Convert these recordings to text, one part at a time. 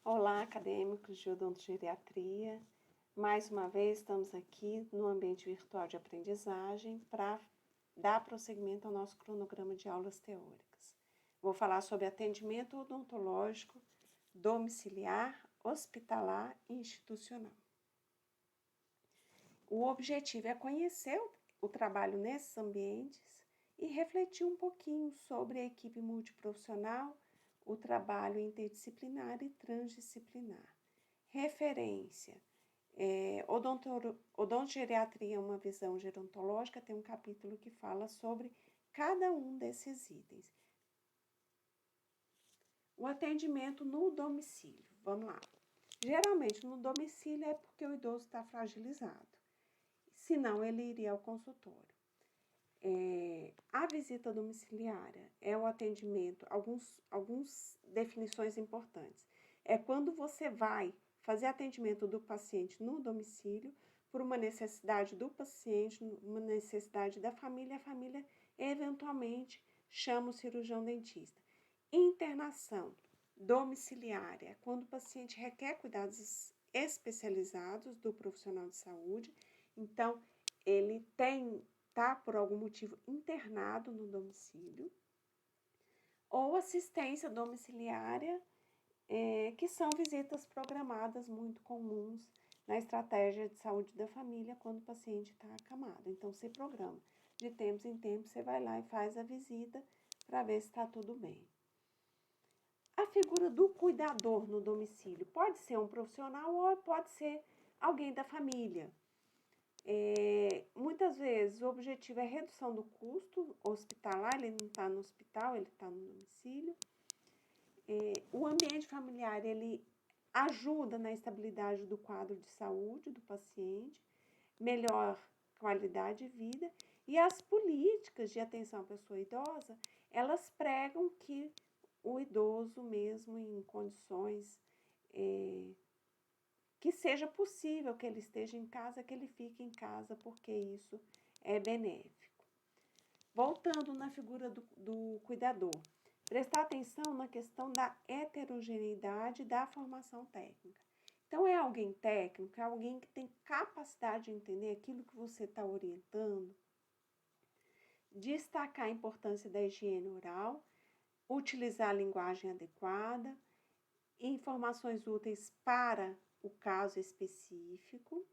Olá, acadêmicos de odontogeriatria. Mais uma vez estamos aqui no ambiente virtual de aprendizagem para dar prosseguimento ao nosso cronograma de aulas teóricas. Vou falar sobre atendimento odontológico domiciliar, hospitalar e institucional. O objetivo é conhecer o trabalho nesses ambientes e refletir um pouquinho sobre a equipe multiprofissional, o trabalho interdisciplinar e transdisciplinar. Referência: odontogeriatria é uma visão gerontológica, tem um capítulo que fala sobre cada um desses itens. O atendimento no domicílio, vamos lá. Geralmente no domicílio é porque o idoso está fragilizado, senão ele iria ao consultório. A visita domiciliária é o atendimento, algumas definições importantes. É quando você vai fazer atendimento do paciente no domicílio por uma necessidade do paciente, uma necessidade da família, a família eventualmente chama o cirurgião dentista. Internação domiciliária é quando o paciente requer cuidados especializados do profissional de saúde, então ele está por algum motivo internado no domicílio, ou assistência domiciliária, que são visitas programadas muito comuns na estratégia de saúde da família quando o paciente está acamado. Então, você programa. De tempos em tempos, você vai lá e faz a visita para ver se está tudo bem. A figura do cuidador no domicílio pode ser um profissional ou pode ser alguém da família. Muitas vezes o objetivo é redução do custo hospitalar, ele não está no hospital, ele está no domicílio. O ambiente familiar, ele ajuda na estabilidade do quadro de saúde do paciente, melhor qualidade de vida, e as políticas de atenção à pessoa idosa, elas pregam que o idoso mesmo em condições que seja possível que ele esteja em casa, que ele fique em casa, porque isso é benéfico. Voltando na figura do cuidador, prestar atenção na questão da heterogeneidade da formação técnica. Então, é alguém técnico, é alguém que tem capacidade de entender aquilo que você está orientando, destacar a importância da higiene oral, utilizar a linguagem adequada, informações úteis para o caso específico.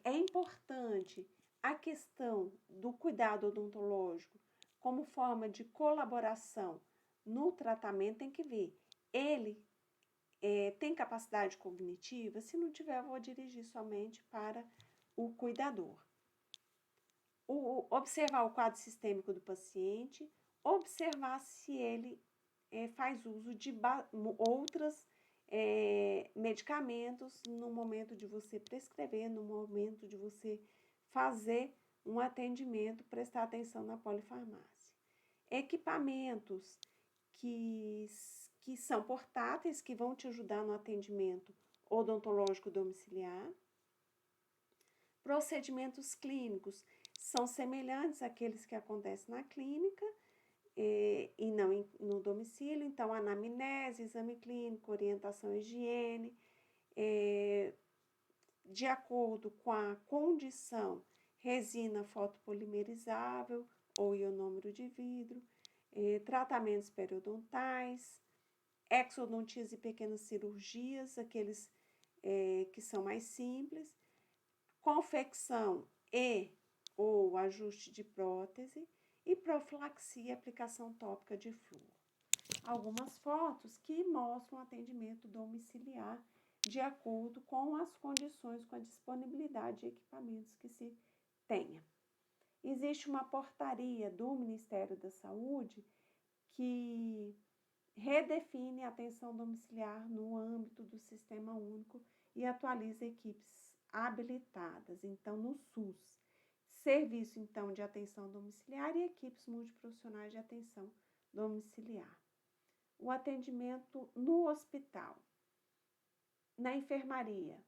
É importante a questão do cuidado odontológico como forma de colaboração no tratamento. Tem que ver, ele tem capacidade cognitiva? Se não tiver, eu vou dirigir somente para o cuidador. Observar o quadro sistêmico do paciente, observar se ele faz uso de outros medicamentos no momento de você prescrever, no momento de você fazer um atendimento, prestar atenção na polifarmácia. Equipamentos que são portáteis, que vão te ajudar no atendimento odontológico domiciliar. Procedimentos clínicos são semelhantes àqueles que acontecem na clínica e não no domicílio. Então, anamnese, exame clínico, orientação à higiene, de acordo com a condição, resina fotopolimerizável ou ionômero de vidro, tratamentos periodontais, exodontias e pequenas cirurgias, aqueles que são mais simples, confecção ou ajuste de prótese e profilaxia e aplicação tópica de flúor. Algumas fotos que mostram atendimento domiciliar de acordo com as condições, com a disponibilidade de equipamentos que se tenha. Existe uma portaria do Ministério da Saúde que redefine a atenção domiciliar no âmbito do Sistema Único e atualiza equipes habilitadas, então, no SUS. Serviço, então, de atenção domiciliar e equipes multiprofissionais de atenção domiciliar. O atendimento no hospital. Na enfermaria,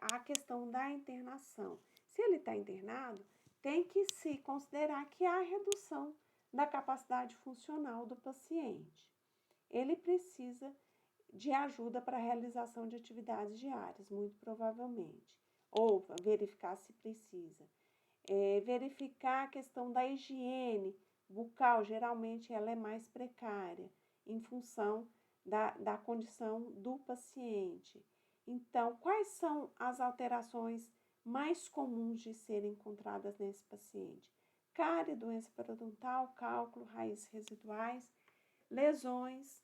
a questão da internação. Se ele está internado, tem que se considerar que há redução da capacidade funcional do paciente. Ele precisa de ajuda para a realização de atividades diárias, muito provavelmente. Ou verificar se precisa. Verificar a questão da higiene bucal, geralmente ela é mais precária, em função da condição do paciente. Então, quais são as alterações mais comuns de serem encontradas nesse paciente? Cárie, doença periodontal, cálculo, raízes residuais, lesões,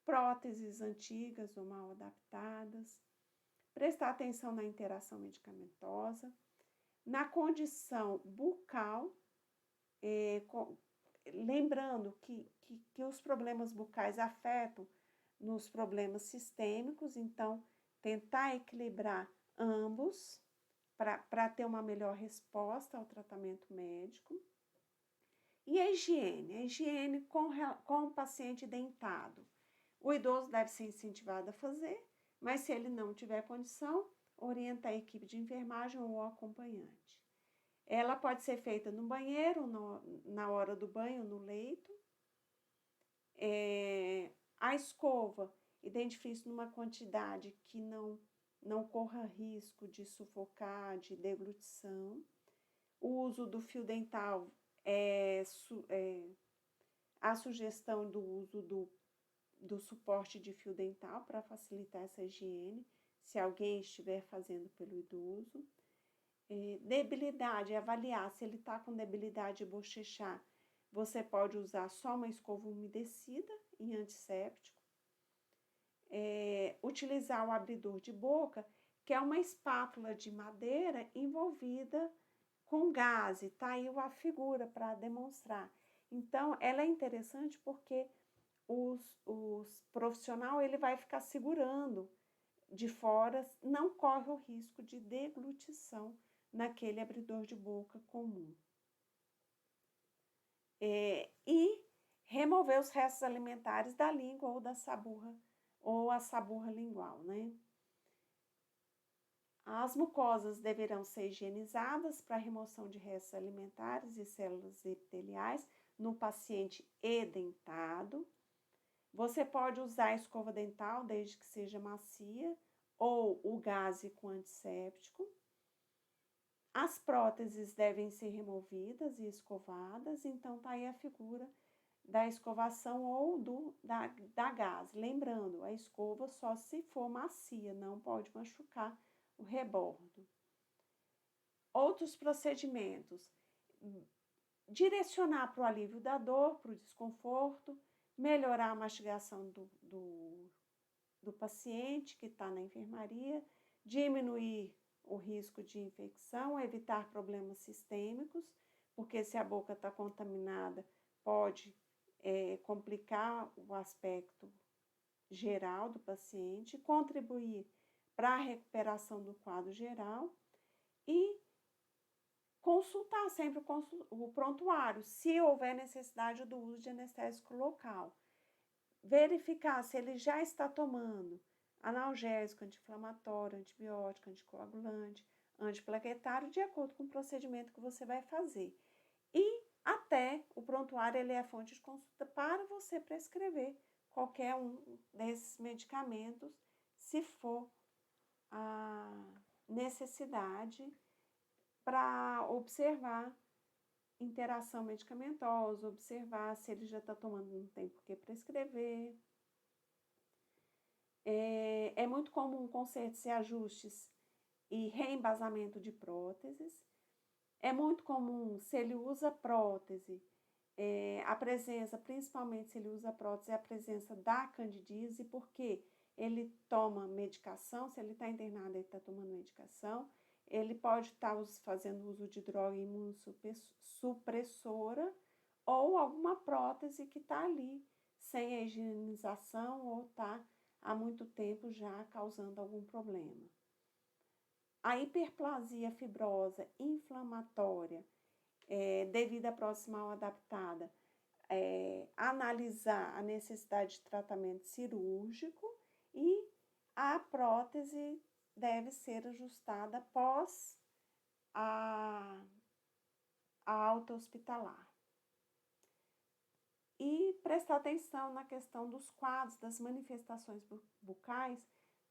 próteses antigas ou mal adaptadas, prestar atenção na interação medicamentosa, na condição bucal, lembrando que os problemas bucais afetam nos problemas sistêmicos, então tentar equilibrar ambos para ter uma melhor resposta ao tratamento médico. E a higiene com o paciente dentado. O idoso deve ser incentivado a fazer, mas se ele não tiver condição, orienta a equipe de enfermagem ou o acompanhante. Ela pode ser feita no banheiro, na hora do banho, no leito. A escova, identifique numa quantidade que não corra risco de sufocar, de deglutição. O uso do fio dental, a sugestão do uso do suporte de fio dental para facilitar essa higiene, se alguém estiver fazendo pelo idoso. Debilidade, avaliar se ele está com debilidade de bochechar. Você pode usar só uma escova umedecida e antisséptico. Utilizar o abridor de boca, que é uma espátula de madeira envolvida com gaze, tá aí a figura para demonstrar. Então, ela é interessante porque o profissional ele vai ficar segurando de fora, não corre o risco de deglutição naquele abridor de boca comum. E remover os restos alimentares da língua ou da saburra, ou a saburra lingual, né? As mucosas deverão ser higienizadas para remoção de restos alimentares e células epiteliais no paciente edentado. Você pode usar a escova dental desde que seja macia ou o gaze com antisséptico. As próteses devem ser removidas e escovadas, então tá aí a figura da escovação ou da gaze. Lembrando, a escova só se for macia, não pode machucar o rebordo. Outros procedimentos: direcionar para o alívio da dor, para o desconforto, melhorar a mastigação do paciente que está na enfermaria, diminuir o risco de infecção, evitar problemas sistêmicos, porque se a boca está contaminada, pode complicar o aspecto geral do paciente, contribuir para a recuperação do quadro geral e consultar sempre o prontuário, se houver necessidade do uso de anestésico local. Verificar se ele já está tomando analgésico, anti-inflamatório, antibiótico, anticoagulante, antiplaquetário, de acordo com o procedimento que você vai fazer. E até o prontuário ele é a fonte de consulta para você prescrever qualquer um desses medicamentos, se for a necessidade, para observar interação medicamentosa, observar se ele já está tomando, não tem por que prescrever. É muito comum consertos e ajustes e reembasamento de próteses. É muito comum, se ele usa prótese, a presença, principalmente se ele usa prótese, a presença da candidíase, porque ele toma medicação, se ele está internado, ele está tomando medicação, ele pode estar fazendo uso de droga imunossupressora ou alguma prótese que está ali sem a higienização ou está há muito tempo já causando algum problema. A hiperplasia fibrosa inflamatória, devido à proximal adaptada, analisar a necessidade de tratamento cirúrgico e a prótese deve ser ajustada após a alta hospitalar. E prestar atenção na questão dos quadros, das manifestações bucais,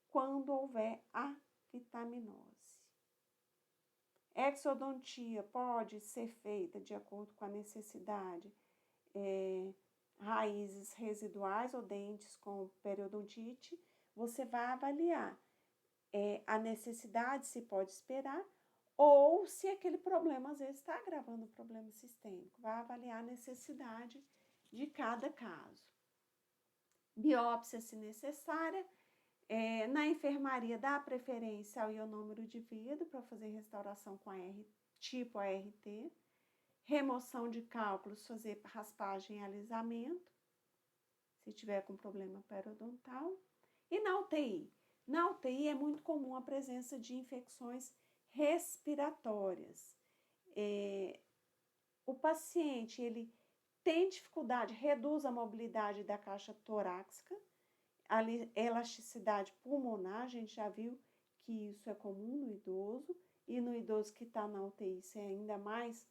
quando houver avitaminose. Exodontia pode ser feita de acordo com a necessidade, raízes residuais ou dentes com periodontite. Você vai avaliar a necessidade, se pode esperar, ou se aquele problema às vezes está agravando o problema sistêmico. Vai avaliar a necessidade de cada caso. Biópsia, se necessária. Na enfermaria, dá preferência ao ionômero de vidro para fazer restauração com tipo ART. Remoção de cálculos, fazer raspagem e alisamento, se tiver com problema periodontal. E na UTI? Na UTI é muito comum a presença de infecções respiratórias. O paciente, ele tem dificuldade, reduz a mobilidade da caixa torácica, a elasticidade pulmonar, a gente já viu que isso é comum no idoso, e no idoso que está na UTI isso é ainda mais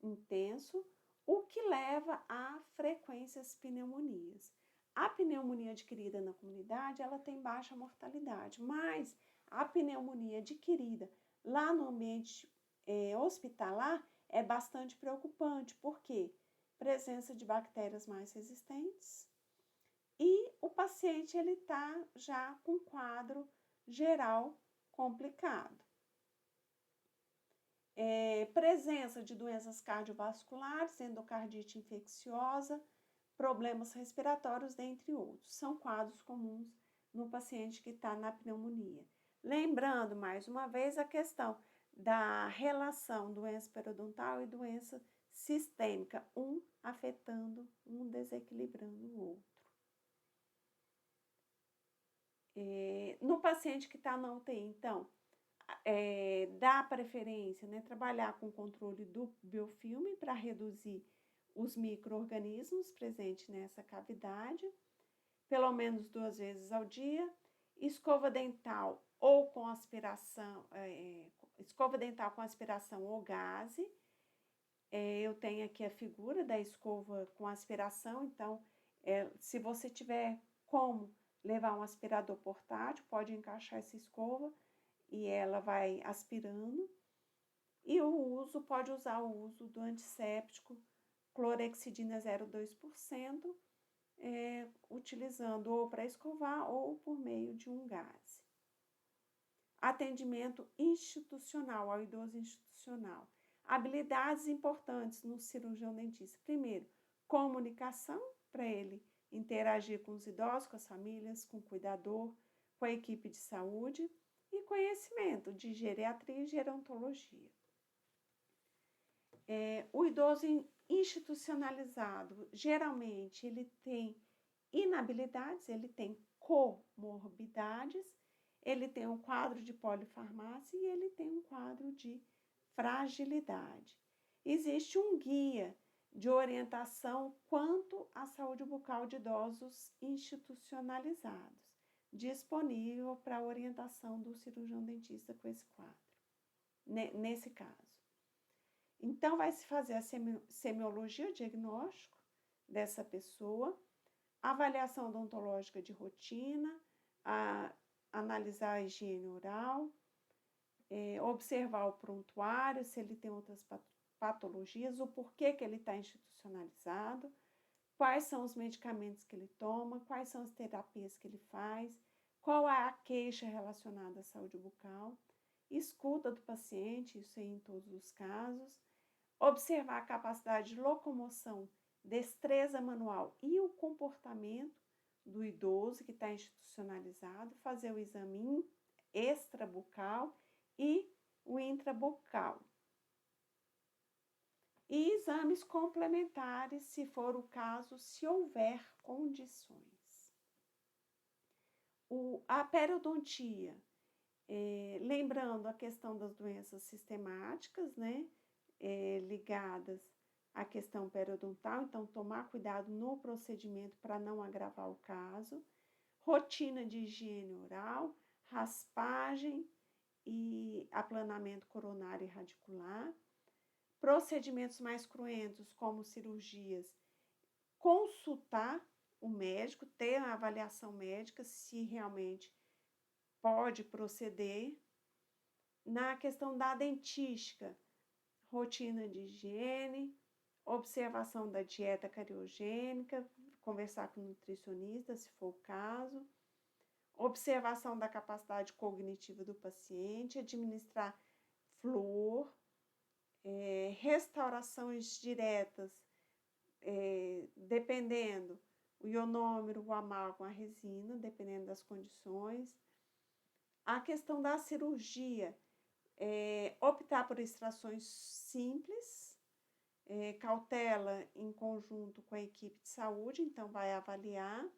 intenso, o que leva a frequências pneumonias. A pneumonia adquirida na comunidade, ela tem baixa mortalidade, mas a pneumonia adquirida lá no ambiente hospitalar é bastante preocupante. Por quê? Presença de bactérias mais resistentes e o paciente ele está já com quadro geral complicado. Presença de doenças cardiovasculares, endocardite infecciosa, problemas respiratórios, dentre outros. São quadros comuns no paciente que está na pneumonia. Lembrando, mais uma vez, a questão da relação doença periodontal e doença sistêmica, um afetando, um desequilibrando o outro. No paciente que está na UTI, então, dá preferência, né, trabalhar com controle do biofilme para reduzir os micro-organismos presentes nessa cavidade, pelo menos 2 vezes ao dia, escova dental ou com aspiração, escova dental com aspiração ou gaze. Eu tenho aqui a figura da escova com aspiração, então, se você tiver como levar um aspirador portátil, pode encaixar essa escova e ela vai aspirando. E o uso, pode usar o uso do antisséptico clorexidina 0,2%, utilizando ou para escovar ou por meio de um gás. Atendimento institucional, ao idoso institucional. Habilidades importantes no cirurgião dentista. Primeiro, comunicação, para ele interagir com os idosos, com as famílias, com o cuidador, com a equipe de saúde, e conhecimento de geriatria e gerontologia. O idoso institucionalizado, geralmente, ele tem inabilidades, ele tem comorbidades, ele tem um quadro de polifarmácia e ele tem um quadro de fragilidade. Existe um guia de orientação quanto à saúde bucal de idosos institucionalizados, disponível para orientação do cirurgião dentista com esse quadro, nesse caso. Então, vai se fazer a semiologia, o diagnóstico dessa pessoa, avaliação odontológica de rotina, analisar a higiene oral, observar o prontuário, se ele tem outras patologias, o porquê que ele está institucionalizado, quais são os medicamentos que ele toma, quais são as terapias que ele faz, qual é a queixa relacionada à saúde bucal, escuta do paciente, isso aí em todos os casos, observar a capacidade de locomoção, destreza manual e o comportamento do idoso que está institucionalizado, fazer o exame extrabucal e o intrabucal. E exames complementares, se for o caso, se houver condições. A periodontia, lembrando a questão das doenças sistemáticas, né, ligadas à questão periodontal, então tomar cuidado no procedimento para não agravar o caso. Rotina de higiene oral, raspagem e aplanamento coronário e radicular. Procedimentos mais cruentos, como cirurgias, consultar o médico, ter a avaliação médica, se realmente pode proceder. Na questão da dentística, rotina de higiene, observação da dieta cariogênica, conversar com o nutricionista, se for o caso, observação da capacidade cognitiva do paciente, administrar flúor, restaurações diretas, dependendo, o ionômero, o amálgama, a resina, dependendo das condições. A questão da cirurgia, optar por extrações simples, cautela em conjunto com a equipe de saúde, então vai avaliar.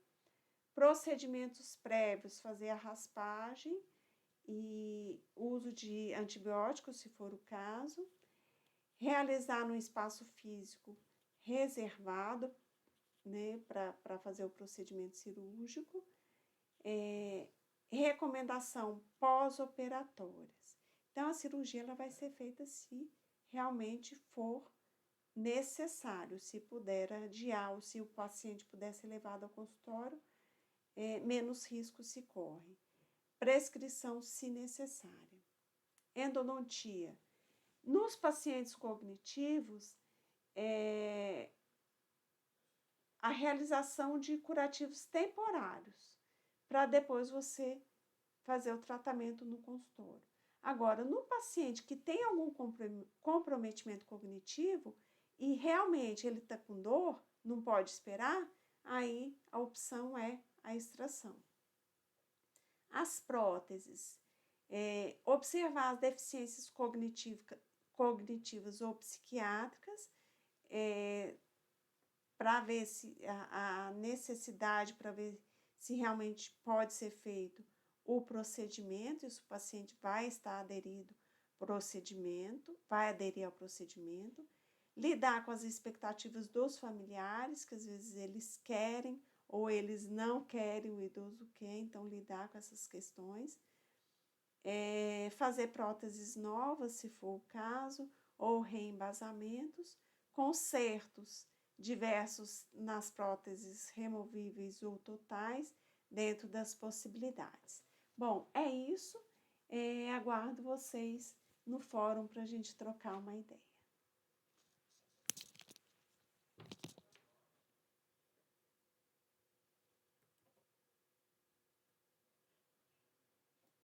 Procedimentos prévios, fazer a raspagem e uso de antibióticos, se for o caso. Realizar no espaço físico reservado, né, para fazer o procedimento cirúrgico. Recomendação pós-operatórias. Então, a cirurgia ela vai ser feita se realmente for necessário, se puder adiar ou se o paciente puder ser levado ao consultório, menos risco se corre. Prescrição se necessária. Endodontia. Nos pacientes cognitivos, a realização de curativos temporários, para depois você fazer o tratamento no consultório. Agora, no paciente que tem algum comprometimento cognitivo e realmente ele está com dor, não pode esperar, aí a opção é a extração. As próteses, observar as deficiências cognitivas ou psiquiátricas, para ver se a necessidade, para ver se realmente pode ser feito o procedimento, e se o paciente vai estar aderido vai aderir ao procedimento. Lidar com as expectativas dos familiares, que às vezes eles querem ou eles não querem, o idoso quer, então lidar com essas questões. Fazer próteses novas, se for o caso, ou reembasamentos, consertos diversos nas próteses removíveis ou totais, dentro das possibilidades. Bom, é isso. Aguardo vocês no fórum para a gente trocar uma ideia.